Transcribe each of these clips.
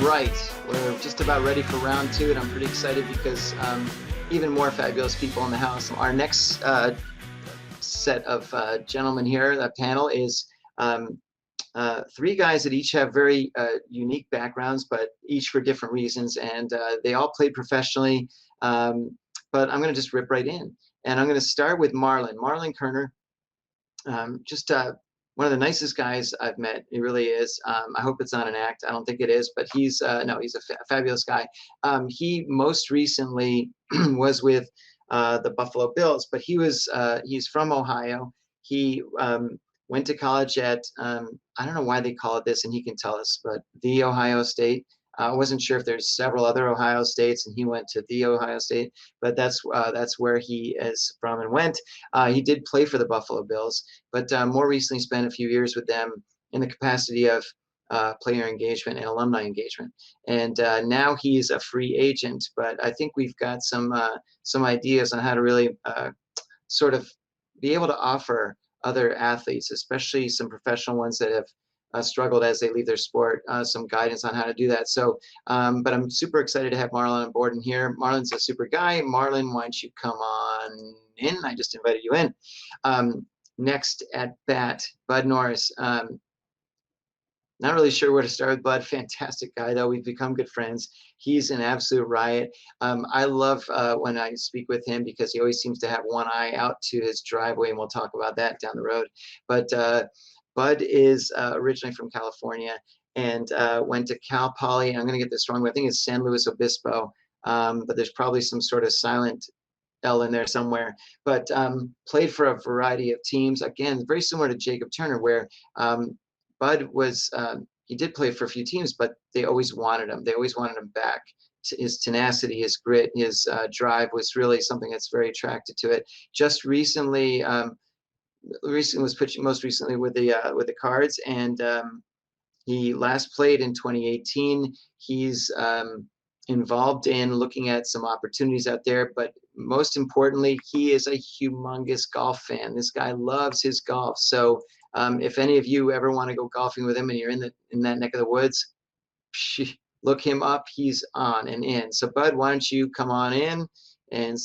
right, we're just about ready for round two, and I'm pretty excited because even more fabulous people in the house. Our next set of gentlemen here, that panel, is three guys that each have very unique backgrounds, but each for different reasons, and they all played professionally. But I'm going to just rip right in, and I'm going to start with Marlon Kerner. Just one of the nicest guys I've met. He really is. I hope it's not an act. I don't think it is, but he's no, he's a fabulous guy. He most recently was with the Buffalo Bills, but he's from Ohio. He went to college at I don't know why they call it this, and he can tell us, but the Ohio State. I wasn't sure if there's several other Ohio States, and he went to the Ohio State, but that's where he is from and went. He did play for the Buffalo Bills, but more recently spent a few years with them in the capacity of player engagement and alumni engagement. And now he's a free agent, but I think we've got some ideas on how to really sort of be able to offer other athletes, especially some professional ones that have struggled as they leave their sport, some guidance on how to do that. So, but I'm super excited to have Marlon on board in here. Marlon's a super guy. Marlon, why don't you come on in? I just invited you in. Next at bat, Bud Norris. Not really sure where to start with Bud. Fantastic guy, though. We've become good friends. He's an absolute riot. I love when I speak with him because he always seems to have one eye out to his driveway, and we'll talk about that down the road. But Bud is originally from California and went to Cal Poly. I'm going to get this wrong, but I think it's San Luis Obispo. But there's probably some sort of silent L in there somewhere. But played for a variety of teams. Again, very similar to Jacob Turner, where Bud was, he did play for a few teams, but they always wanted him. They always wanted him back. His tenacity, his grit, his drive was really something that's very attracted to it. Just recently, was pitching most recently with the Cards, and he last played in 2018. He's involved in looking at some opportunities out there, but most importantly, he is a humongous golf fan. This guy loves his golf. So if any of you ever want to go golfing with him and you're in that neck of the woods, look him up. He's on and in. So Bud, why don't you come on in and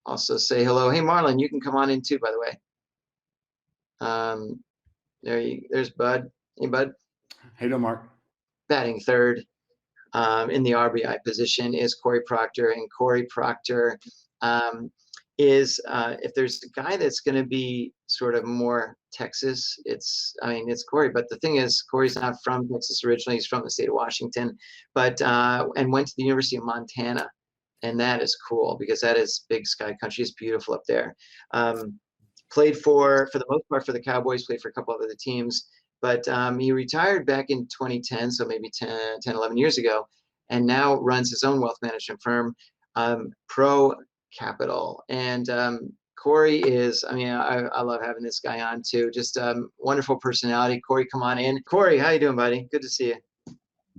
also say hello. Hey, Marlon, you can come on in too, by the way. There's Bud. Hey, Bud. Hey, Mark. Batting third in the RBI position is Cory Procter, and Cory Procter is if there's a guy that's going to be sort of more Texas, it's Cory. But the thing is, Cory's not from Texas originally; he's from the state of Washington, but and went to the University of Montana, and that is cool because that is big sky country. It's beautiful up there. Played for the most part for the Cowboys, played for a couple of other teams, but he retired back in 2010, so maybe 11 years ago, and now runs his own wealth management firm, Pro Capital. And Cory is, I love having this guy on too, just wonderful personality. Cory, come on in. Cory, how you doing, buddy? Good to see you.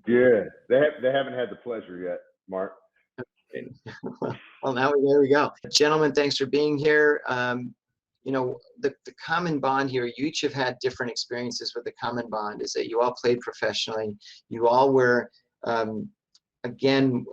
Good. They haven't had the pleasure yet, Mark. Well, now there we go. Gentlemen, thanks for being here. The common bond here, you each have had different experiences with the common bond, is that you all played professionally. You all were, again,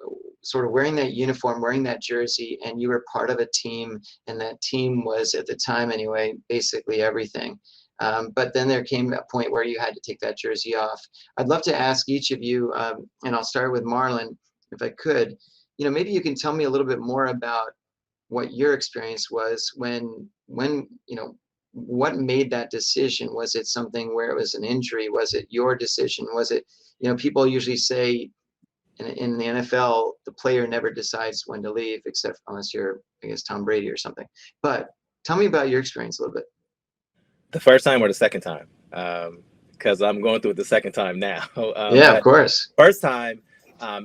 sort of wearing that uniform, wearing that jersey, and you were part of a team, and that team was, at the time anyway, basically everything. But then there came a point where you had to take that jersey off. I'd love to ask each of you, and I'll start with Marlon, if I could, maybe you can tell me a little bit more about what your experience was when what made that decision. Was it something where it was an injury? Was it your decision? Was it, people usually say in the NFL, the player never decides when to leave, except unless you're, I guess, Tom Brady or something. But tell me about your experience a little bit. The first time or the second time? Because I'm going through it the second time now. Yeah, of course. First time,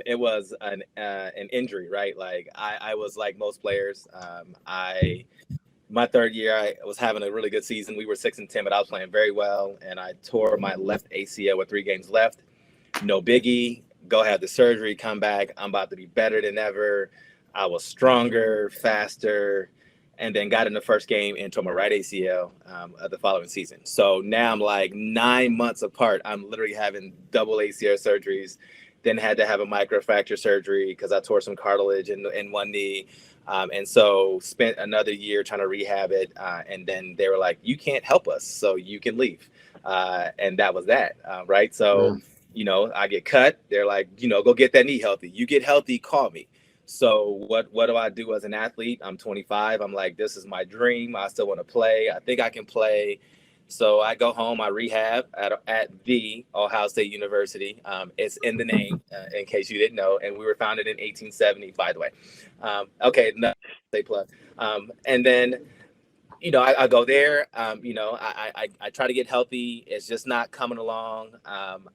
it was an injury, right? Like I was like most players. My third year, I was having a really good season. We were 6-10, but I was playing very well, and I tore my left ACL with 3 games left. No biggie. Go have the surgery, come back. I'm about to be better than ever. I was stronger, faster, and then got in the first game and tore my right ACL of the following season. So now I'm like 9 months apart. I'm literally having double ACL surgeries. then had to have a microfracture surgery because I tore some cartilage in one knee. And so spent another year trying to rehab it. And then they were like, you can't help us, so you can leave. And that was that, right? So, I get cut. They're like, go get that knee healthy. You get healthy, call me. So what do I do as an athlete? I'm 25. I'm like, this is my dream. I still want to play. I think I can play. So I go home, I rehab at the Ohio State University. It's in the name, in case you didn't know. And we were founded in 1870, by the way. Okay, no, they plug. And then, I go there. I try to get healthy. It's just not coming along.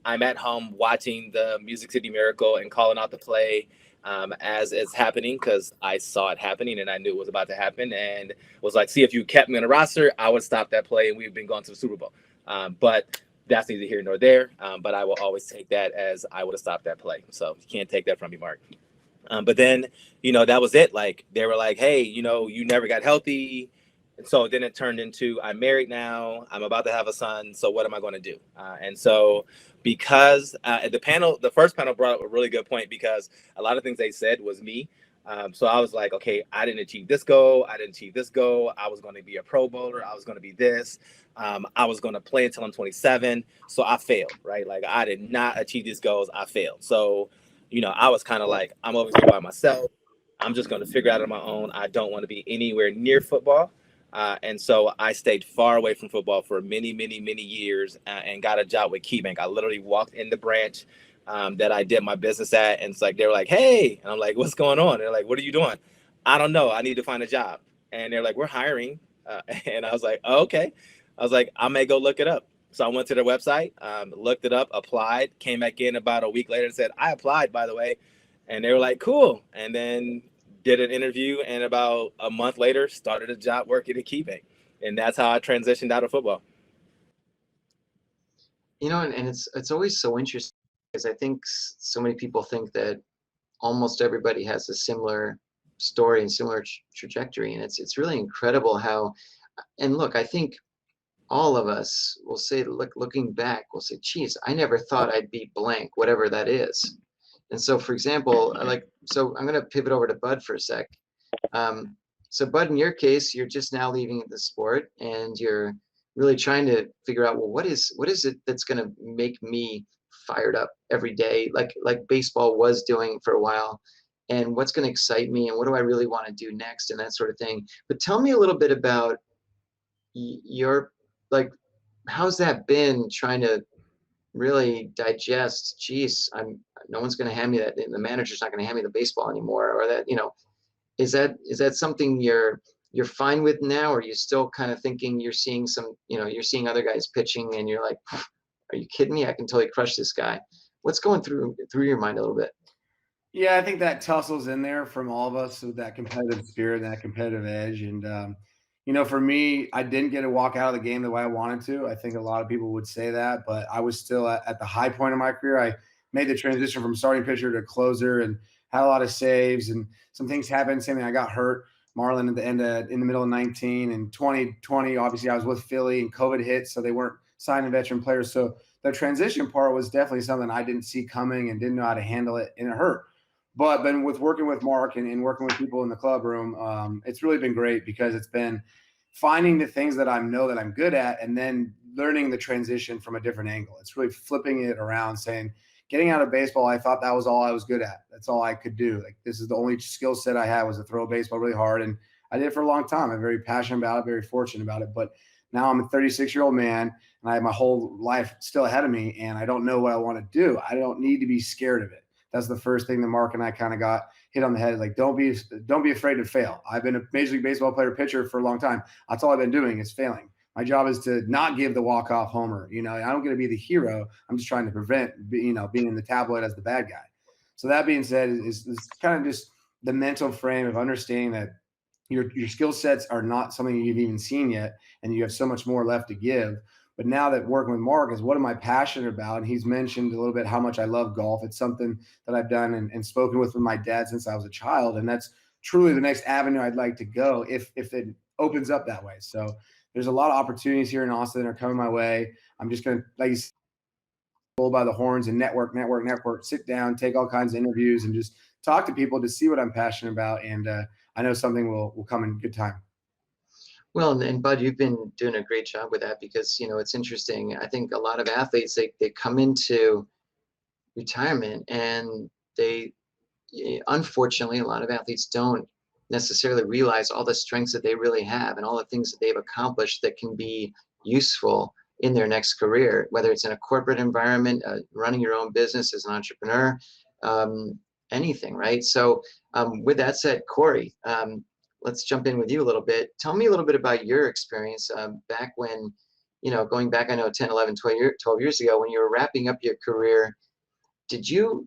I'm at home watching the Music City Miracle and calling out the play as it's happening because I saw it happening and I knew it was about to happen and was like, see, if you kept me on the roster, I would stop that play and we've been going to the Super Bowl. But that's neither here nor there. But I will always take that as I would have stopped that play. So you can't take that from me, Mark. But then, that was it. Like they were like, hey, you never got healthy. And so then it turned into, I'm married now, I'm about to have a son, so what am I going to do? And so because the first panel brought up a really good point because a lot of things they said was me. So I was like, okay, I didn't achieve this goal. I didn't achieve this goal. I was going to be a Pro Bowler. I was going to be this. I was going to play until I'm 27. So I failed, right? Like I did not achieve these goals. I failed. So, I was kind of like, I'm over here by myself. I'm just going to figure it out on my own. I don't want to be anywhere near football. And so I stayed far away from football for many, many, many years and got a job with KeyBank. I literally walked in the branch that I did my business at. And it's like, they were like, hey, and I'm like, what's going on? They're like, what are you doing? I don't know. I need to find a job. And they're like, we're hiring. And I was like, oh, okay. I was like, I may go look it up. So I went to their website, looked it up, applied, came back in about a week later and said, I applied, by the way. And they were like, cool. And then did an interview, and about a month later, started a job working at KeyBank. And that's how I transitioned out of football. And it's always so interesting because I think so many people think that almost everybody has a similar story and similar trajectory, and it's really incredible how. And look, I think all of us will say, looking back, we'll say, geez, I never thought I'd be blank, whatever that is. And so, for example, so I'm going to pivot over to Bud for a sec. So Bud, in your case, you're just now leaving the sport and you're really trying to figure out, well, what is it that's going to make me fired up every day, like baseball was doing for a while, and what's going to excite me and what do I really want to do next and that sort of thing. But tell me a little bit about your, like, how's that been trying to really digest, geez, no one's going to hand me that, the manager's not going to hand me the baseball anymore, or that, is that something you're fine with now, or are you still kind of thinking you're seeing you're seeing other guys pitching and you're like, are you kidding me? I can totally crush this guy. What's going through your mind a little bit? Yeah, I think that tussle's in there from all of us with that competitive spirit, that competitive edge. And, for me, I didn't get to walk out of the game the way I wanted to. I think a lot of people would say that, but I was still at the high point of my career. I made the transition from starting pitcher to closer and had a lot of saves, and some things happened. Same thing, I got hurt, Marlon, at the end in the middle of 19 and 2020. Obviously, I was with Philly and COVID hit, so they weren't signing veteran players. So the transition part was definitely something I didn't see coming and didn't know how to handle it, and it hurt. But then with working with Mark and working with people in the club room, it's really been great because it's been finding the things that I know that I'm good at and then learning the transition from a different angle. It's really flipping it around, saying, getting out of baseball, I thought that was all I was good at. That's all I could do. Like, this is the only skill set I had, was to throw a baseball really hard. And I did it for a long time. I'm very passionate about it, very fortunate about it. But now I'm a 36-year-old man and I have my whole life still ahead of me, and I don't know what I want to do. I don't need to be scared of it. That's the first thing that Mark and I kind of got hit on the head. Like, don't be afraid to fail. I've been a Major League Baseball player, pitcher for a long time. That's all I've been doing is failing. My job is to not give the walk-off homer. I don't get to be the hero. I'm just trying to prevent, being in the tabloid as the bad guy. So that being said, is kind of just the mental frame of understanding that your skill sets are not something you've even seen yet, and you have so much more left to give. But now that working with Mark is what am I passionate about? And he's mentioned a little bit how much I love golf. It's something that I've done and spoken with my dad since I was a child. And that's truly the next avenue I'd like to go if it opens up that way. So there's a lot of opportunities here in Austin that are coming my way. I'm just going to, like you said, bull by the horns and network, sit down, take all kinds of interviews and just talk to people to see what I'm passionate about. And I know something will come in good time. Well, and Bud, you've been doing a great job with that because, it's interesting. I think a lot of athletes, they come into retirement and unfortunately, a lot of athletes don't necessarily realize all the strengths that they really have and all the things that they've accomplished that can be useful in their next career, whether it's in a corporate environment, running your own business as an entrepreneur, anything, right? So with that said, Cory, let's jump in with you a little bit. Tell me a little bit about your experience back when, going back, I know 10, 11, 12 years ago, when you were wrapping up your career. Did you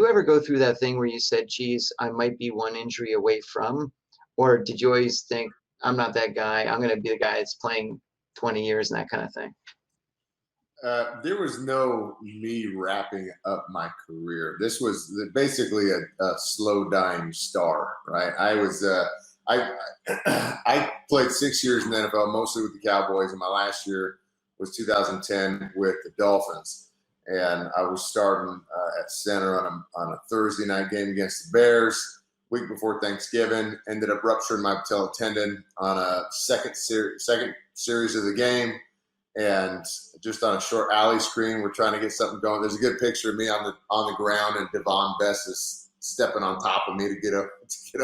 ever go through that thing where you said, geez, I might be one injury away from, or did you always think, I'm not that guy, I'm going to be the guy that's playing 20 years and that kind of thing? There was no me wrapping up my career. This was basically a slow dying star, right? I played 6 years in the NFL, mostly with the Cowboys, and my last year was 2010 with the Dolphins. And I was starting at center on a Thursday night game against the Bears. Week before Thanksgiving, ended up rupturing my patella tendon on a second series of the game, and just on a short alley screen, we're trying to get something going. There's a good picture of me on the ground, and Devon Best is stepping on top of me to get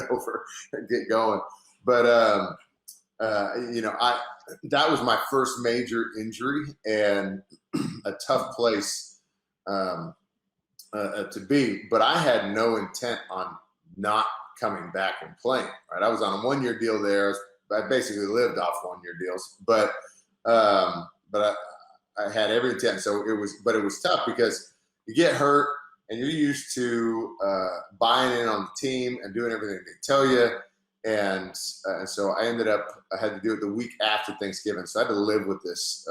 over and get going. But that was my first major injury, and a tough place to be, but I had no intent on not coming back and playing, right? I was on a 1-year deal there. I basically lived off 1-year deals, but I had every intent. So it was tough because you get hurt and you're used to buying in on the team and doing everything they tell you. And so I had to do it the week after Thanksgiving. So I had to live with this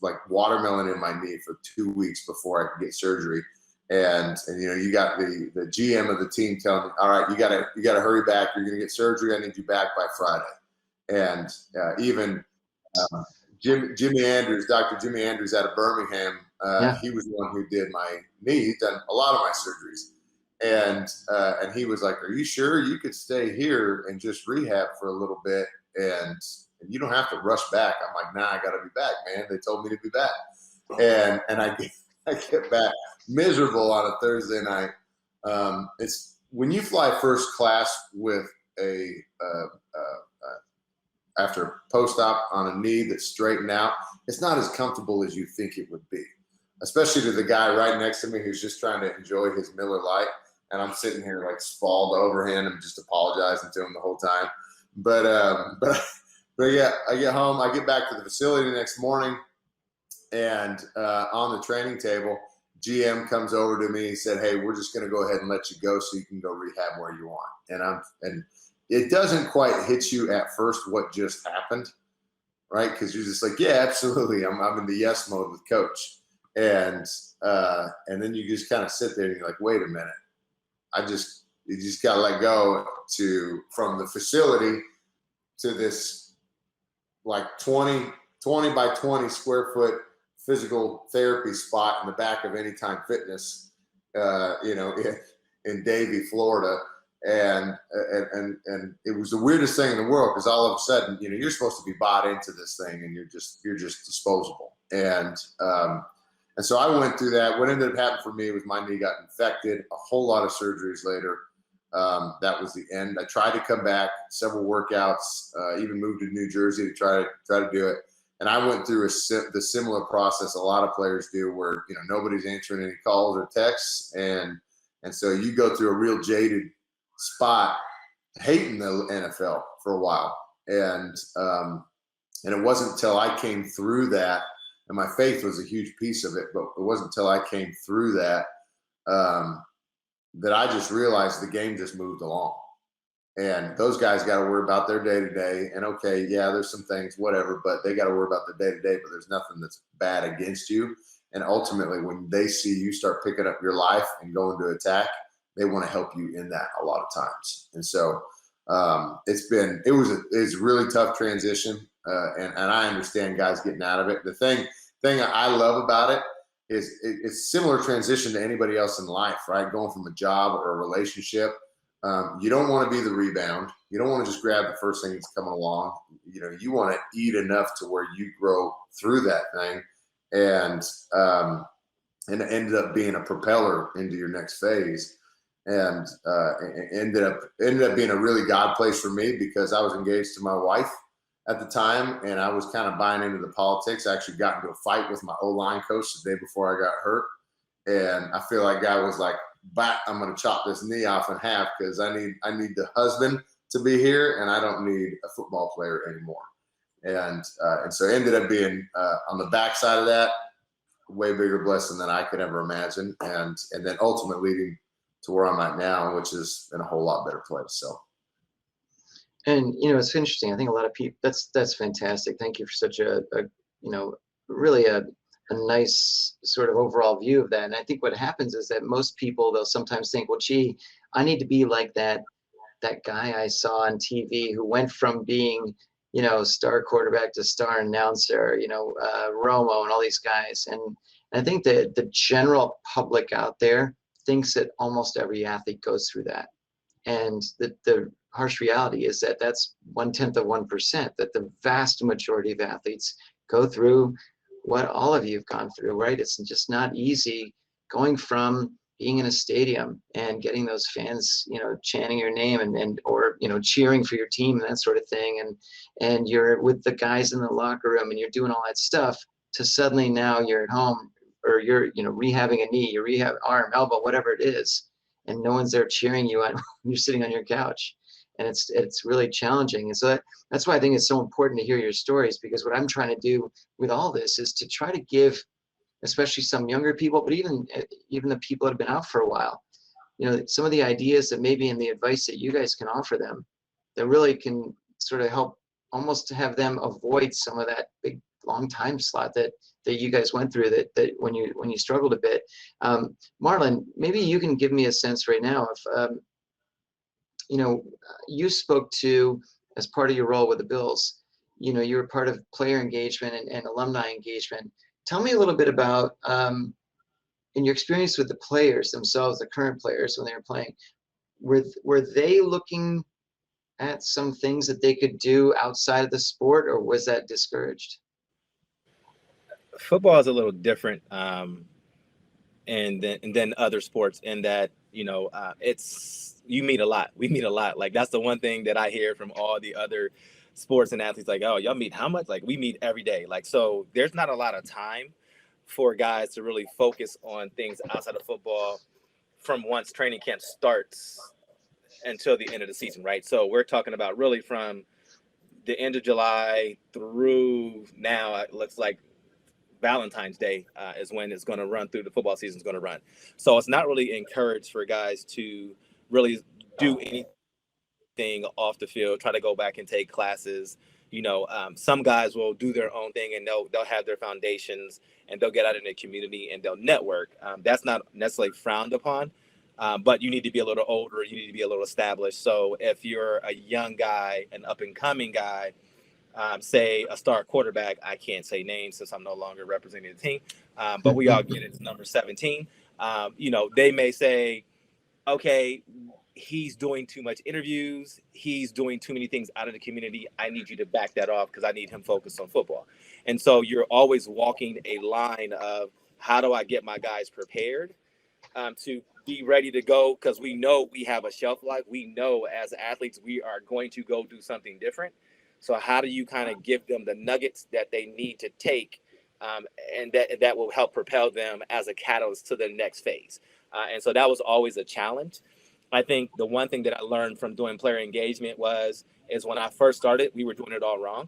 like watermelon in my knee for 2 weeks before I could get surgery. And you got the GM of the team telling me, all right, you gotta hurry back. You're gonna get surgery. I need you back by Friday. And even Jimmy Andrews, Dr. Jimmy Andrews out of Birmingham, he was the one who did my knee. He's done a lot of my surgeries. And he was like, are you sure you could stay here and just rehab for a little bit? And you don't have to rush back. I'm like, nah, I got to be back, man. They told me to be back. And I get back miserable on a Thursday night. It's when you fly first class with after post-op on a knee that's straightened out, it's not as comfortable as you think it would be, especially to the guy right next to me who's just trying to enjoy his Miller Lite. And I'm sitting here like sprawled over him and just apologizing to him the whole time. But yeah, I get home, I get back to the facility the next morning, and on the training table, GM comes over to me and said, hey, we're just going to go ahead and let you go so you can go rehab where you want. And it doesn't quite hit you at first what just happened, right? Because you're just like, yeah, absolutely. I'm in the yes mode with coach. And then you just kind of sit there and you're like, wait a minute. You just got to let go from the facility to this like 20 by 20 square foot physical therapy spot in the back of Anytime Fitness, in Davie, Florida. And it was the weirdest thing in the world because all of a sudden, you're supposed to be bought into this thing and you're just disposable. And so I went through that. What ended up happening for me was my knee got infected, a whole lot of surgeries later. That was the end. I tried to come back, several workouts, even moved to New Jersey to try to do it. And I went through the similar process a lot of players do where, nobody's answering any calls or texts. And so you go through a real jaded spot hating the NFL for a while. And it wasn't until I came through that, and my faith was a huge piece of it, but it wasn't until I came through that that I just realized the game just moved along. And those guys got to worry about their day-to-day. And okay, yeah, there's some things, whatever, but they got to worry about the day-to-day, but there's nothing that's bad against you. And ultimately, when they see you start picking up your life and going to attack, they want to help you in that a lot of times. And so it's a really tough transition. And I understand guys getting out of it. The thing I love about it it's similar transition to anybody else in life, right? Going from a job or a relationship. You don't want to be the rebound. You don't want to just grab the first thing that's coming along. You want to eat enough to where you grow through that thing, and it ended up being a propeller into your next phase. And ended up being a really God place for me, because I was engaged to my wife at the time, and I was kind of buying into the politics. I actually got into a fight with my O-line coach the day before I got hurt, and I feel like God was like, I'm going to chop this knee off in half, because I need the husband to be here, and I don't need a football player anymore. And so it ended up being on the backside of that, way bigger blessing than I could ever imagine, and then ultimately leading to where I'm at now, which is in a whole lot better place. So. And it's interesting. I think a lot of people. That's fantastic. Thank you for such a really a nice sort of overall view of that. And I think what happens is that most people, they'll sometimes think, well, gee, I need to be like that guy I saw on TV who went from being star quarterback to star announcer, Romo and all these guys. And I think that the general public out there thinks that almost every athlete goes through that. And the harsh reality is that that's 0.1%, that the vast majority of athletes go through what all of you have gone through, right? It's just not easy going from being in a stadium and getting those fans, chanting your name or cheering for your team and that sort of thing. And you're with the guys in the locker room and you're doing all that stuff, to suddenly now you're at home, or you're, rehabbing a knee, you rehab arm, elbow, whatever it is, and no one's there cheering you on you're sitting on your couch. And it's really challenging. And so that's why I think it's so important to hear your stories, because what I'm trying to do with all this is to try to give, especially some younger people, but even the people that have been out for a while, some of the ideas that maybe in the advice that you guys can offer them that really can sort of help almost to have them avoid some of that big long time slot that you guys went through, that when you struggled a bit. Marlon, maybe you can give me a sense right now of, you spoke to, as part of your role with the Bills, you were part of player engagement and alumni engagement. Tell me a little bit about, in your experience with the players themselves, the current players when they were playing, were they looking at some things that they could do outside of the sport, or was that discouraged? Football is a little different, and then other sports in that, it's, you meet a lot. We meet a lot. Like, that's the one thing that I hear from all the other sports and athletes, like, oh, y'all meet how much? Like, we meet every day. Like, so there's not a lot of time for guys to really focus on things outside of football from once training camp starts until the end of the season, right? So we're talking about really from the end of July through now. It looks like Valentine's Day is when it's going to run through. The football season is going to run. So it's not really encouraged for guys to really do anything off the field, try to go back and take classes. Some guys will do their own thing, and they'll have their foundations, and they'll get out in the community and they'll network. That's not necessarily frowned upon, but you need to be a little older. You need to be a little established. So if you're a young guy, an up and coming guy, say a star quarterback, I can't say names since I'm no longer representing the team, but we all get it. It's number 17. They may say, okay, he's doing too much interviews. He's doing too many things out of the community. I need you to back that off because I need him focused on football. And so you're always walking a line of, how do I get my guys prepared to be ready to go? Because we know we have a shelf life. We know as athletes, we are going to go do something different. So how do you kind of give them the nuggets that they need to take, and that will help propel them as a catalyst to the next phase? And so that was always a challenge. I think the one thing that I learned from doing player engagement is when I first started, we were doing it all wrong.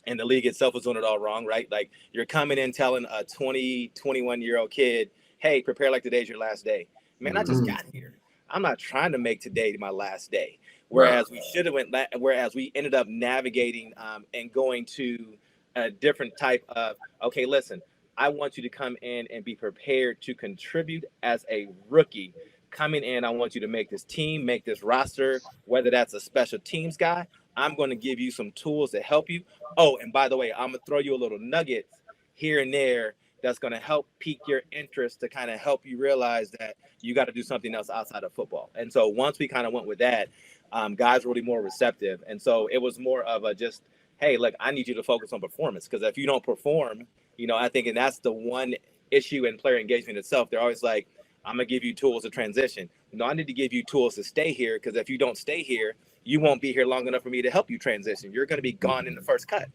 And the league itself was doing it all wrong, right? Like, you're coming in telling a 21-year-old kid, hey, prepare like today's your last day. Man, I just got here. I'm not trying to make today my last day. Whereas we ended up navigating and going to a different type of, okay, listen, I want you to come in and be prepared to contribute as a rookie. Coming in, I want you to make this team, make this roster, whether that's a special teams guy. I'm going to give you some tools to help you. Oh, and by the way, I'm going to throw you a little nugget here and there that's going to help pique your interest to kind of help you realize that you got to do something else outside of football. And so once we kind of went with that, guys were really more receptive. And so it was more of a just, hey, look, I need you to focus on performance, because if you don't perform, I think, and that's the one issue in player engagement itself. They're always like, I'm going to give you tools to transition. No, I need to give you tools to stay here, because if you don't stay here, you won't be here long enough for me to help you transition. You're going to be gone in the first cut.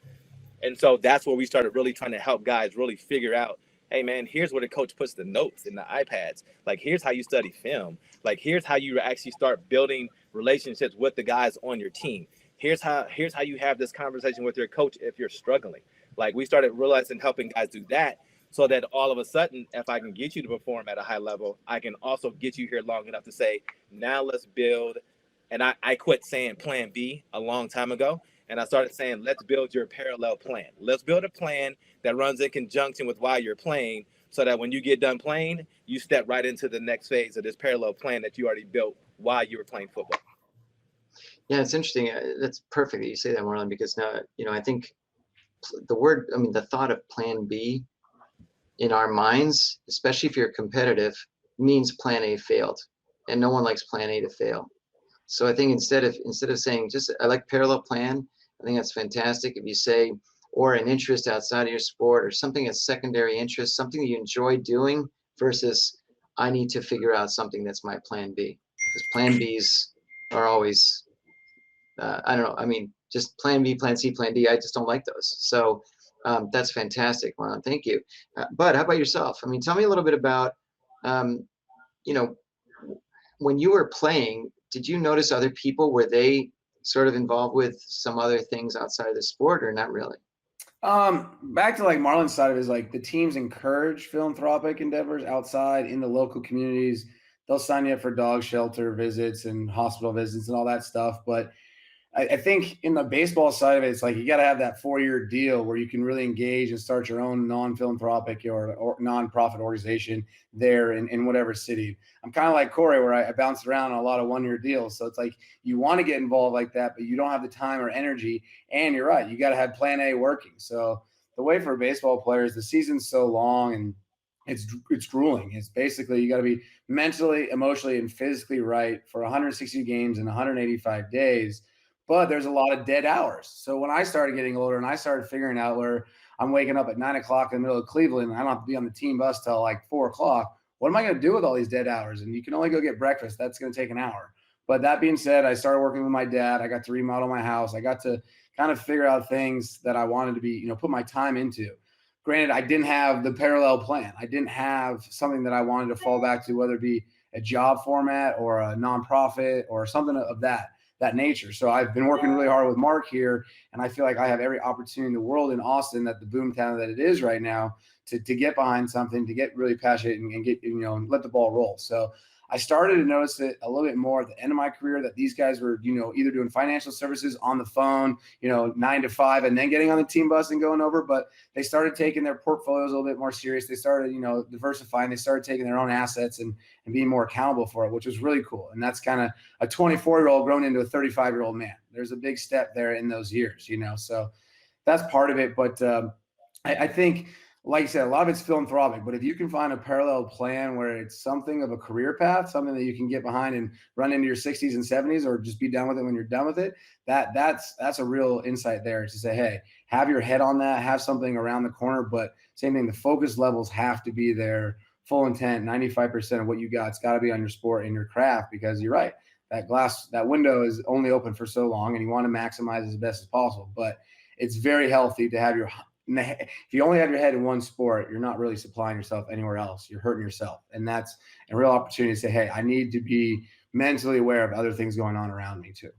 And so that's where we started really trying to help guys really figure out, hey, man, here's where the coach puts the notes in the iPads. Like, here's how you study film. Like, here's how you actually start building relationships with the guys on your team. Here's how you have this conversation with your coach if you're struggling. Like, we started realizing helping guys do that, so that all of a sudden, if I can get you to perform at a high level, I can also get you here long enough to say, now let's build. And I quit saying plan B a long time ago. And I started saying, let's build your parallel plan. Let's build a plan that runs in conjunction with why you're playing, so that when you get done playing, you step right into the next phase of this parallel plan that you already built while you were playing football. Yeah, it's interesting. That's perfect that you say that, Marlon, because now, I think the thought of plan B in our minds, especially if you're competitive, means plan A failed, and no one likes plan A to fail. So I think instead of saying just, I like parallel plan, I think that's fantastic. If you say, or an interest outside of your sport, or something that's secondary interest, something that you enjoy doing, versus I need to figure out something that's my plan B, because plan Bs are always, I don't know. I mean, just plan B, plan C, plan D. I just don't like those. So that's fantastic, Marlon. Thank you. But how about yourself? I mean, tell me a little bit about, when you were playing, did you notice other people? Were they sort of involved with some other things outside of the sport, or not really? Back to like Marlon's side of it is like the teams encourage philanthropic endeavors outside in the local communities. They'll sign you up for dog shelter visits and hospital visits and all that stuff. But I think in the baseball side of it, it's like you got to have that 4-year deal where you can really engage and start your own non-philanthropic or nonprofit organization there in whatever city. I'm kind of like Cory, where I bounced around on a lot of 1-year deals. So it's like you want to get involved like that, but you don't have the time or energy. And you're right, you got to have plan A working. So the way for baseball players, the season's so long and it's grueling. It's basically you got to be mentally, emotionally, and physically right for 160 games in 185 days. But there's a lot of dead hours. So when I started getting older and I started figuring out where I'm waking up at 9 o'clock in the middle of Cleveland, and I don't have to be on the team bus till like 4 o'clock. What am I going to do with all these dead hours? And you can only go get breakfast. That's going to take an hour. But that being said, I started working with my dad. I got to remodel my house. I got to kind of figure out things that I wanted to be, put my time into. Granted, I didn't have the parallel plan. I didn't have something that I wanted to fall back to, whether it be a job format or a nonprofit or something of that nature. So I've been working really hard with Mark here, and I feel like I have every opportunity in the world in Austin, that the boom town that it is right now, to get behind something, to get really passionate and get, let the ball roll. So I started to notice it a little bit more at the end of my career, that these guys were, either doing financial services on the phone, 9 to 5, and then getting on the team bus and going over. But they started taking their portfolios a little bit more serious. They started, diversifying. They started taking their own assets and being more accountable for it, which was really cool. And that's kind of a 24-year-old grown into a 35-year-old man. There's a big step there in those years, so that's part of it. But I think, like you said, a lot of it's philanthropic, but if you can find a parallel plan where it's something of a career path, something that you can get behind and run into your 60s and 70s, or just be done with it when you're done with it, that's a real insight there, to say, hey, have your head on that, have something around the corner. But same thing, the focus levels have to be there, full intent, 95% of what you got. It's got to be on your sport and your craft, because you're right, that window is only open for so long, and you want to maximize as best as possible. But it's very healthy to have if you only have your head in one sport, you're not really supplying yourself anywhere else. You're hurting yourself. And that's a real opportunity to say, hey, I need to be mentally aware of other things going on around me too.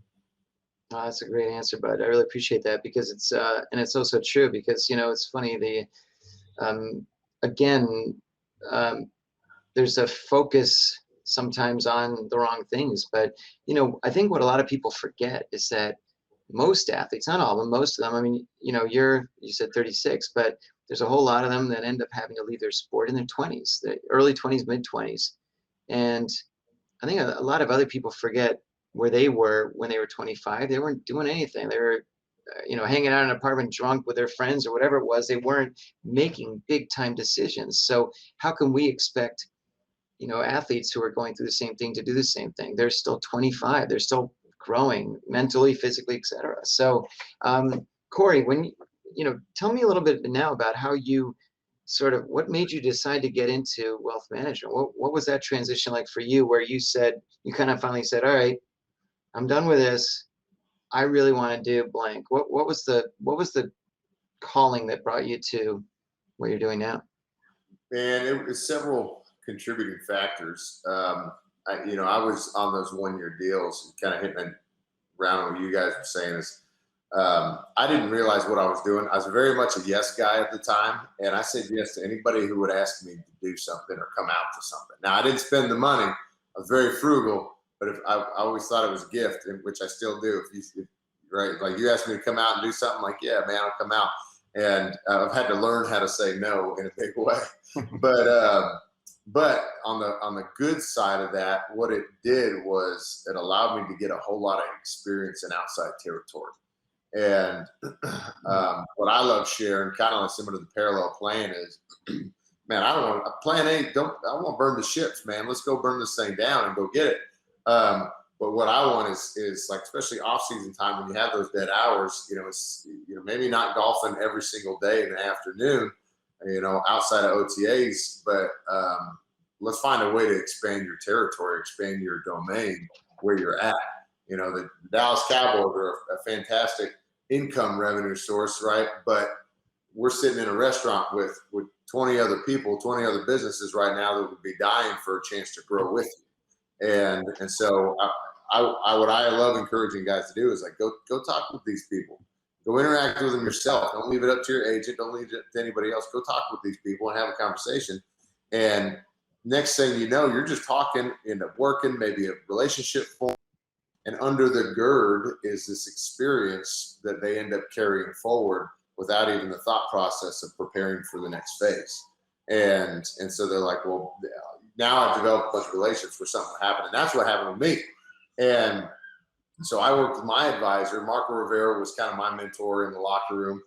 Oh, that's a great answer, bud. I really appreciate that, because it's and it's also true, because it's funny, there's a focus sometimes on the wrong things. But I think what a lot of people forget is that most athletes, not all of them, most of them, I mean, you said 36, but there's a whole lot of them that end up having to leave their sport in their 20s, the early 20s, mid 20s. And I think a lot of other people forget where they were when they were 25. They weren't doing anything. They were hanging out in an apartment drunk with their friends or whatever it was. They weren't making big time decisions. So how can we expect, athletes who are going through the same thing to do the same thing? They're still 25. They're still growing mentally, physically, etc. So, Cory, tell me a little bit now about how you what made you decide to get into wealth management? What was that transition like for you, where you kind of finally said, all right, I'm done with this. I really want to do blank. What was the calling that brought you to what you're doing now? And it was several contributing factors. I was on those 1-year deals, kind of hitting around what you guys were saying is, I didn't realize what I was doing. I was very much a yes guy at the time, and I said yes to anybody who would ask me to do something or come out to something. Now, I didn't spend the money. I was very frugal, but I always thought it was a gift, which I still do. Right, like you asked me to come out and do something, like, yeah, man, I'll come out. And I've had to learn how to say no in a big way. But on the good side of that, what it did was it allowed me to get a whole lot of experience in outside territory. And what I love sharing, kind of like similar to the parallel plan, is, man, I don't want plan A. I want to burn the ships, man. Let's go burn this thing down and go get it. But what I want is like, especially off season time, when you have those dead hours, it's maybe not golfing every single day in the afternoon, outside of OTAs, but let's find a way to expand your territory, expand your domain where you're at. The Dallas Cowboys are a fantastic income revenue source, right? But we're sitting in a restaurant with 20 other people, 20 other businesses right now that would be dying for a chance to grow with you. And so what I love encouraging guys to do is like, go talk with these people, go interact with them yourself. Don't leave it up to your agent. Don't leave it to anybody else. Go talk with these people and have a conversation. And next thing you know, you're just talking, end up working, maybe a relationship form. And under the gird is this experience that they end up carrying forward without even the thought process of preparing for the next phase. And so they're like, well, now I've developed a bunch of relationships for something to happen. And that's what happened with me. And so I worked with my advisor. Marco Rivera was kind of my mentor in the locker room.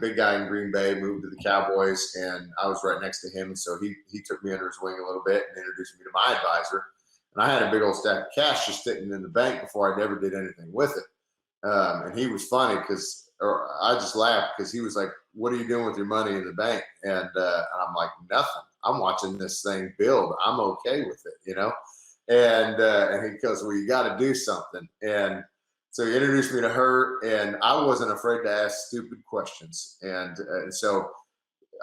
Big guy in Green Bay, moved to the Cowboys, and I was right next to him. And so he took me under his wing a little bit and introduced me to my advisor. And I had a big old stack of cash just sitting in the bank before I ever did anything with it. And he was funny or I just laughed because he was like, what are you doing with your money in the bank? And I'm like, nothing. I'm watching this thing build. I'm okay with it, And he goes, well, you got to do something. And so he introduced me to her, and I wasn't afraid to ask stupid questions. And so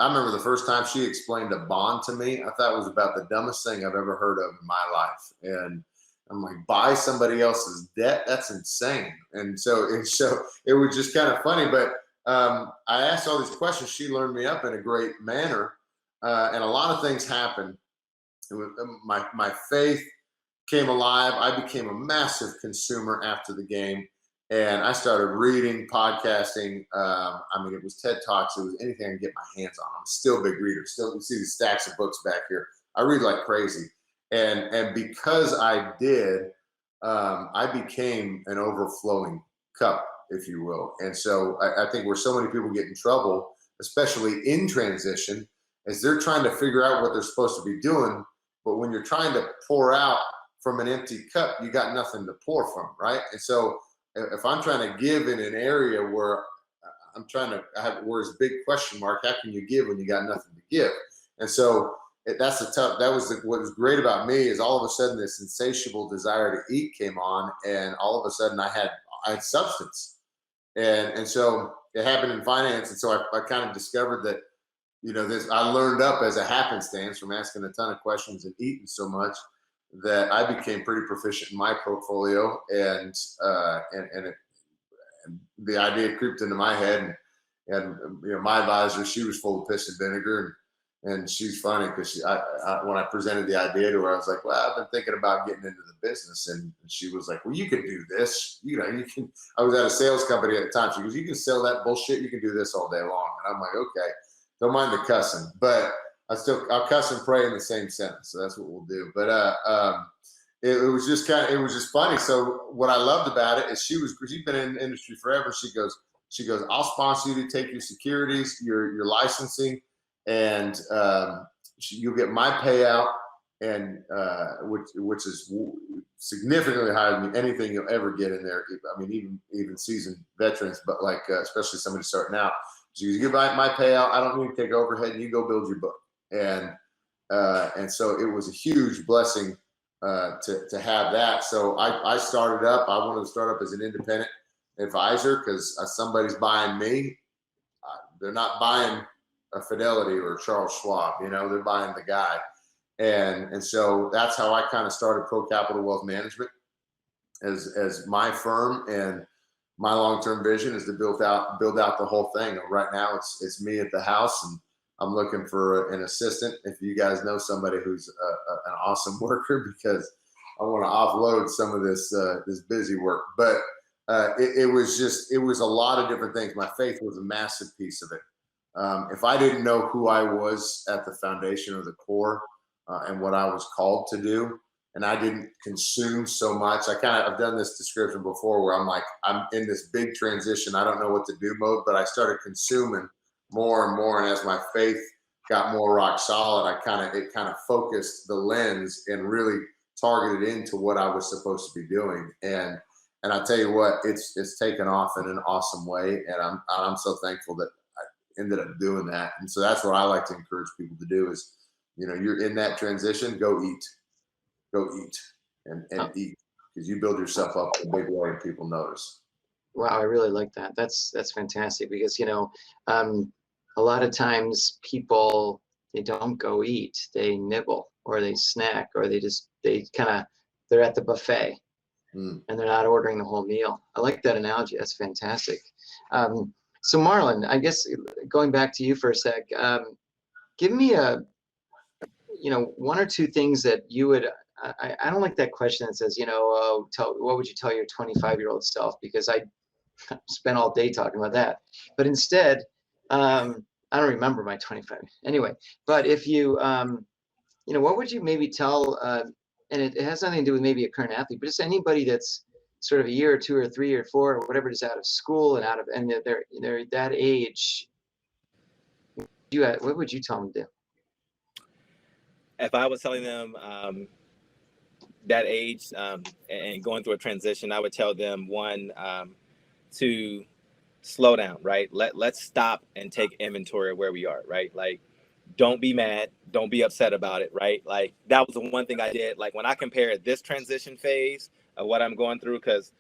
I remember the first time she explained a bond to me, I thought it was about the dumbest thing I've ever heard of in my life. And I'm like, buy somebody else's debt? That's insane. And so it was just kind of funny. But I asked all these questions. She learned me up in a great manner. And a lot of things happened. My faith came alive. I became a massive consumer after the game. And I started reading, podcasting. It was TED Talks. It was anything I can get my hands on. I'm still a big reader. Still, you see these stacks of books back here. I read like crazy. And because I did, I became an overflowing cup, if you will. And so I think where so many people get in trouble, especially in transition, is they're trying to figure out what they're supposed to be doing. But when you're trying to pour out from an empty cup, you got nothing to pour from, right? And so if I'm trying to give in an area where where it's a big question mark, how can you give when you got nothing to give? And so what was great about me is all of a sudden this insatiable desire to eat came on, and all of a sudden I had substance. And so it happened in finance. And so I kind of discovered that, I learned up as a happenstance from asking a ton of questions and eating so much that I became pretty proficient in my portfolio, and the idea creeped into my head, and my advisor, she was full of piss and vinegar, and she's funny because when I presented the idea to her, I was like, well, I've been thinking about getting into the business, and she was like, well, you can do this, you can. I was at a sales company at the time. She goes, you can sell that bullshit, you can do this all day long, and I'm like, okay, don't mind the cussing, but I'll cuss and pray in the same sentence. So that's what we'll do. But it was just it was just funny. So what I loved about it is she's been in the industry forever. She goes, I'll sponsor you to take your securities, your licensing, and you'll get my payout, and which is significantly higher than anything you'll ever get in there. I mean, even seasoned veterans, but like especially somebody starting out. So you get my payout. I don't need to take overhead. You go build your book, and so it was a huge blessing to have that. So I started up. I wanted to start up as an independent advisor because somebody's buying me. They're not buying a Fidelity or Charles Schwab. They're buying the guy. And so that's how I kind of started Pro Capital Wealth Management as my firm, and my long-term vision is to build out the whole thing. Right now it's me at the house, and I'm looking for an assistant. If you guys know somebody who's an awesome worker, because I want to offload some of this busy work. But it was a lot of different things. My faith was a massive piece of it. If I didn't know who I was at the foundation or the core, and what I was called to do, and I didn't consume so much. I've done this description before where I'm like, I'm in this big transition. I don't know what to do mode, but I started consuming more and more. And as my faith got more rock solid, it kind of focused the lens and really targeted into what I was supposed to be doing. And I tell you what, it's taken off in an awesome way. And I'm so thankful that I ended up doing that. And so that's what I like to encourage people to do is, you're in that transition, go eat and eat, because you build yourself up in a big way and people notice. Wow, I really like that. That's fantastic, because a lot of times people, they don't go eat, they nibble or they snack, or they're at the buffet and they're not ordering the whole meal. I like that analogy. That's fantastic. So Marlon, I guess going back to you for a sec, give me one or two things that you would, I don't like that question that says, what would you tell your 25-year-old self? Because I spent all day talking about that. But instead, I don't remember my 25. Anyway, but if you, what would you maybe tell, and it has nothing to do with maybe a current athlete, but just anybody that's sort of a year or two or 3 or 4 or whatever it is out of school and they're that age, what would you tell them to do? If I was telling them that age and going through a transition, I would tell them, one, to slow down, right? Let's stop and take inventory of where we are, right? Like, don't be mad, don't be upset about it, right? Like, that was the one thing I did. Like, when I compare this transition phase of what I'm going through, because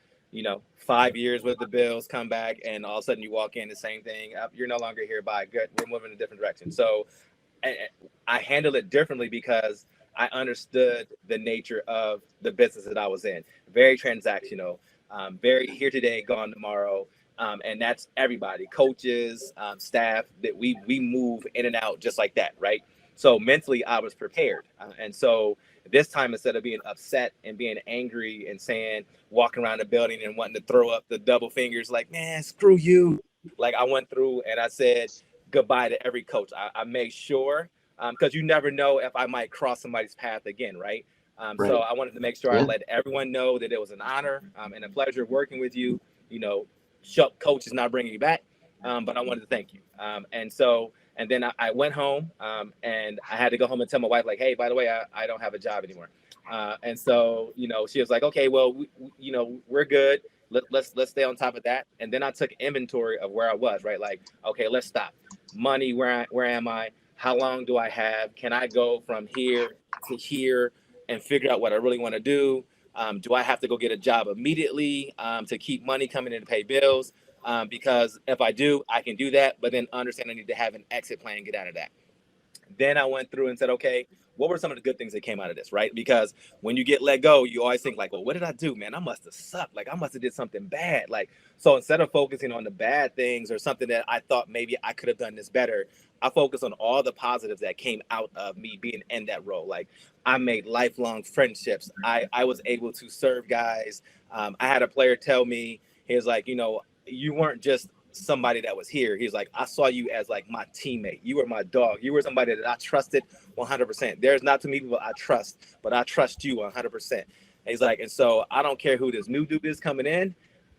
5 years with the Bills, come back, and all of a sudden you walk in, the same thing. You're no longer here. Bye. Good. We're moving in a different direction. So I handled it differently because I understood the nature of the business that I was in. Very transactional, very here today, gone tomorrow. And that's everybody, coaches, staff, that we move in and out just like that, right? So mentally, I was prepared. And so this time, instead of being upset and being angry and walking around the building and wanting to throw up the double fingers like, man, screw you. Like, I went through and I said goodbye to every coach. I made sure, because you never know if I might cross somebody's path again, right? Right. So I wanted to make sure I let everyone know that it was an honor and a pleasure working with you. Coach is not bringing you back, but I wanted to thank you. And then I went home and I had to go home and tell my wife, like, hey, by the way, I don't have a job anymore. And so, she was like, okay, well, we're good. Let's stay on top of that. And then I took inventory of where I was, right? Like, okay, let's stop. Money, where am I? How long do I have? Can I go from here to here and figure out what I really want to do? Do I have to go get a job immediately to keep money coming in to pay bills? Because if I do, I can do that. But then understand I need to have an exit plan and get out of that. Then I went through and said, okay, what were some of the good things that came out of this, right? Because when you get let go, you always think like, well, what did I do, man? I must have sucked. Like, I must have did something bad. Like, so instead of focusing on the bad things or something that I thought maybe I could have done this better, I focused on all the positives that came out of me being in that role. Like, I made lifelong friendships. I was able to serve guys. I had a player tell me, he was like, you weren't just somebody that was here. He's like, I saw you as like my teammate. You were my dog. You were somebody that I trusted 100%. There's not too many people I trust, but I trust you 100%. And he's like, and so I don't care who this new dude is coming in.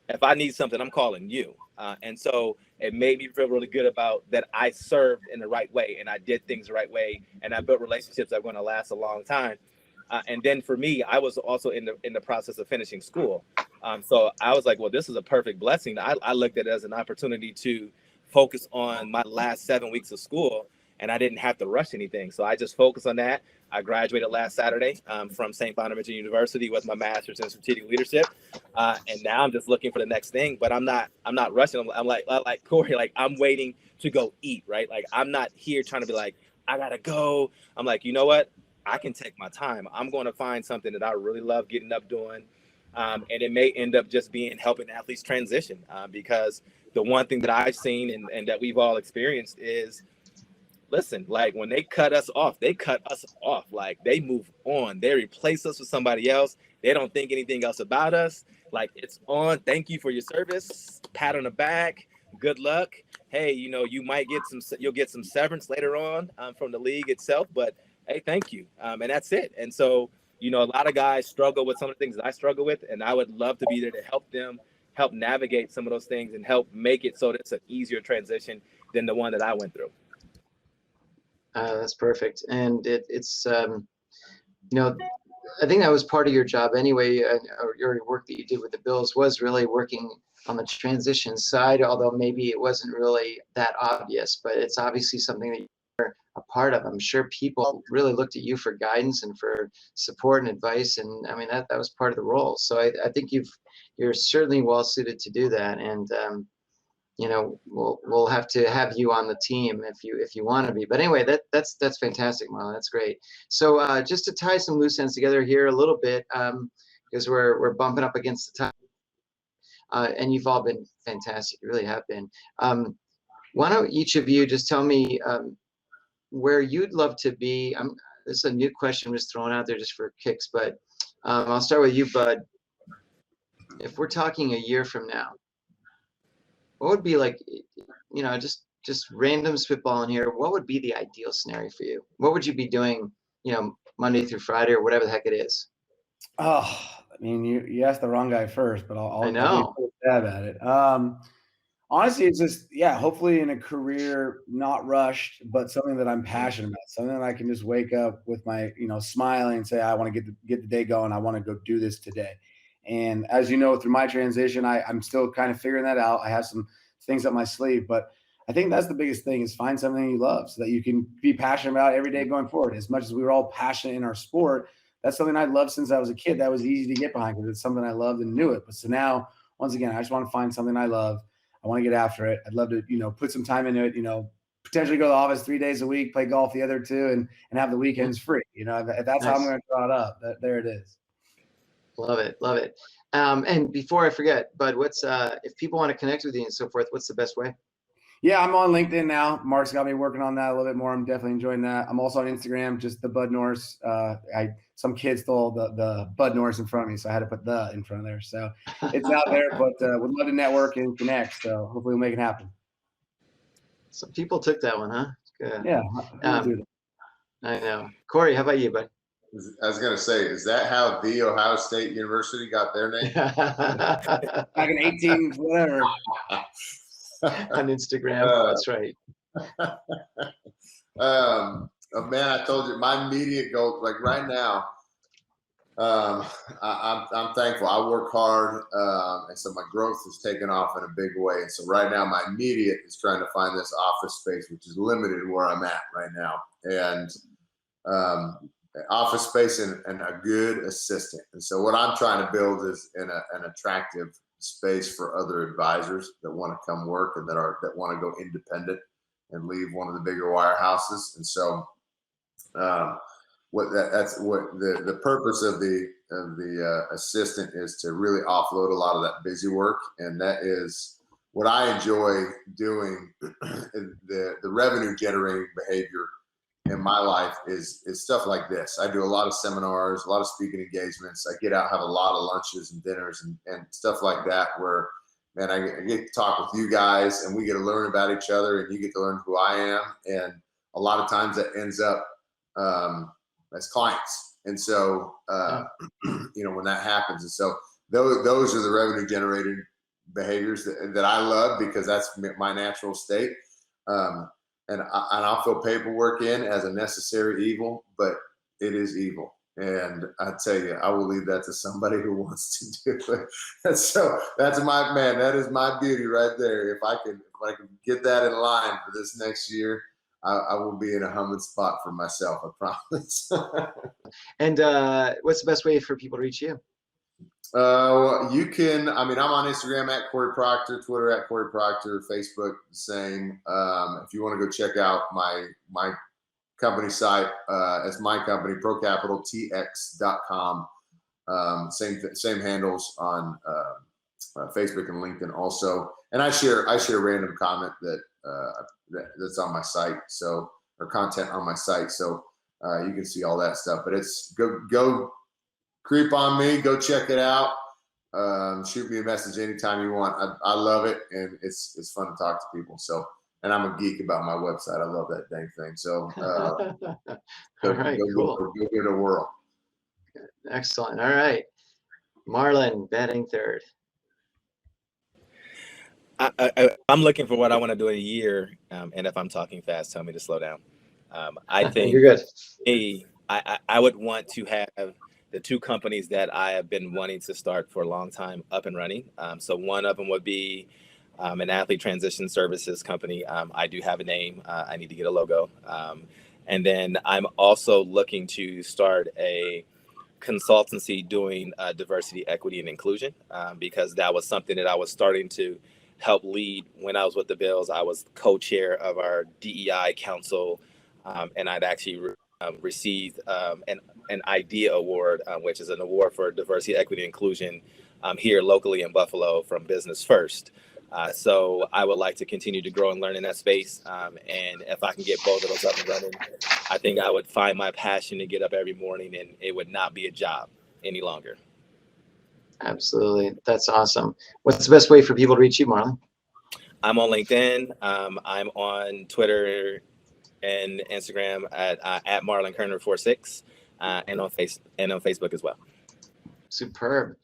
If I need something, I'm calling you. And so it made me feel really good about that I served in the right way and I did things the right way and I built relationships that are going to last a long time. And then for me, I was also in the process of finishing school. So I was like, well, this is a perfect blessing. I looked at it as an opportunity to focus on my last 7 weeks of school, and I didn't have to rush anything. So I just focused on that. I graduated last Saturday from St. Bonaventure University with my master's in strategic leadership, and now I'm just looking for the next thing. But I'm not rushing. I'm like Cory, like I'm waiting to go eat, right? Like I'm not here trying to be like I gotta go. I'm like, you know what? I can take my time. I'm going to find something that I really love getting up doing. And it may end up just being helping athletes transition because the one thing that I've seen and that we've all experienced is, listen, like when they cut us off, they cut us off. Like they move on. They replace us with somebody else. They don't think anything else about us. Like it's on. Thank you for your service. Pat on the back. Good luck. Hey, you might you'll get some severance later on from the league itself, but hey, thank you. And that's it. And so, a lot of guys struggle with some of the things that I struggle with, and I would love to be there to help navigate some of those things and help make it so that it's an easier transition than the one that I went through. That's perfect. And it's, I think that was part of your job anyway, or your work that you did with the Bills was really working on the transition side, although maybe it wasn't really that obvious, but it's obviously something that you're a part of. I'm sure people really looked at you for guidance and for support and advice. And I mean, that was part of the role. So I think you're certainly well suited to do that. And, we'll have to have you on the team if you want to be. But anyway, that's fantastic, Marlon. That's great. So just to tie some loose ends together here a little bit, because we're bumping up against the time, and you've all been fantastic. You really have been. Why don't each of you just tell me where you'd love to be? This is a new question I'm just throwing out there just for kicks, but I'll start with you, Bud. If we're talking a year from now, what would be like, just random spitballing here, what would be the ideal scenario for you? What would you be doing, Monday through Friday or whatever the heck it is? Oh, I mean, you asked the wrong guy first, but I'll I know. take a stab at it. Honestly, it's just, hopefully in a career not rushed, but something that I'm passionate about, something that I can just wake up with my, smiling and say, I want to get the day going. I want to go do this today. And as you know, through my transition, I'm still kind of figuring that out. I have some things up my sleeve, but I think that's the biggest thing is find something you love so that you can be passionate about every day going forward. As much as we were all passionate in our sport, that's something I loved since I was a kid. That was easy to get behind because it's something I loved and knew it. But so now, once again, I just want to find something I love. I want to get after it. I'd love to, put some time into it, potentially go to the office 3 days a week, play golf the other 2, and have the weekends free. If that's how I'm going to draw it up, there it is. Love it. Love it. And before I forget, Bud, what's if people want to connect with you and so forth, what's the best way? Yeah, I'm on LinkedIn now. Mark's got me working on that a little bit more. I'm definitely enjoying that. I'm also on Instagram, just the Bud Norris. Some kid stole the Bud Norris in front of me, so I had to put the in front of there. So it's out there, but would love to network and connect. So hopefully we'll make it happen. Some people took that one, huh? Good. Yeah. I know. Cory, how about you, Bud? I was going to say, is that how the Ohio State University got their name? Back in 18, whatever. On Instagram, that's right. Man, I told you my immediate goal, like right now, I'm thankful. I work hard, and so my growth has taken off in a big way. And so right now, my immediate is trying to find this office space, which is limited where I'm at right now, and office space and a good assistant. And so what I'm trying to build is an attractive space for other advisors that want to come work and that want to go independent and leave one of the bigger wirehouses. And so that's what the purpose of the assistant is, to really offload a lot of that busy work. And that is what I enjoy doing. The revenue generating behavior in my life is stuff like this. I do a lot of seminars, a lot of speaking engagements. I get out, have a lot of lunches and dinners and stuff like that, where, man, I get to talk with you guys and we get to learn about each other and you get to learn who I am. And a lot of times that ends up as clients. And so, you know, when that happens, and so those are the revenue generating behaviors that I love, because that's my natural state. And I'll fill paperwork in as a necessary evil, but it is evil. And I tell you, I will leave that to somebody who wants to do it. And so that's my man. That is my beauty right there. If I can get that in line for this next year, I will be in a humming spot for myself. I promise. And what's the best way for people to reach you? You can, I mean, I'm on Instagram at Cory Procter, Twitter at Cory Procter, Facebook the same. If you want to go check out my company site, it's my company, procapitaltx.com. Same handles on Facebook and LinkedIn also. And I share random comment that's on my site, so, or content on my site, so you can see all that stuff. But it's go creep on me, go check it out. Shoot me a message anytime you want. I love it, and it's fun to talk to people. So, and I'm a geek about my website. I love that dang thing. So, all right, cool. Go give it a whirl. Excellent. All right, Marlon, batting third. I'm looking for what I want to do in a year, and if I'm talking fast, tell me to slow down. I think you're good. I would want to have the two companies that I have been wanting to start for a long time up and running. So one of them would be an athlete transition services company. I do have a name. I need to get a logo. And then I'm also looking to start a consultancy doing diversity, equity, and inclusion, because that was something that I was starting to help lead when I was with the Bills. I was co-chair of our DEI council, and I'd actually received an IDEA award, which is an award for diversity, equity, and inclusion here locally in Buffalo from Business First. So I would like to continue to grow and learn in that space. And if I can get both of those up and running, I think I would find my passion to get up every morning, and it would not be a job any longer. Absolutely. That's awesome. What's the best way for people to reach you, Marlon? I'm on LinkedIn. I'm on Twitter and Instagram at Marlon Kerner 46, and on Facebook as well. Superb.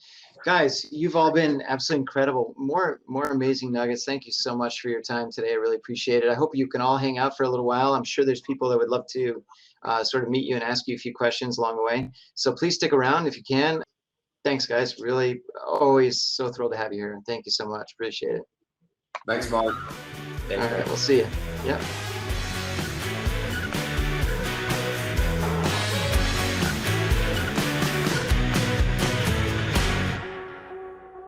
Guys, you've all been absolutely incredible. More amazing nuggets. Thank you so much for your time today. I really appreciate it. I hope you can all hang out for a little while. I'm sure there's people that would love to sort of meet you and ask you a few questions along the way. So please stick around if you can. Thanks, guys. Really, always so thrilled to have you here. Thank you so much. Appreciate it. Thanks, Mark. All right, we'll see you. Yep.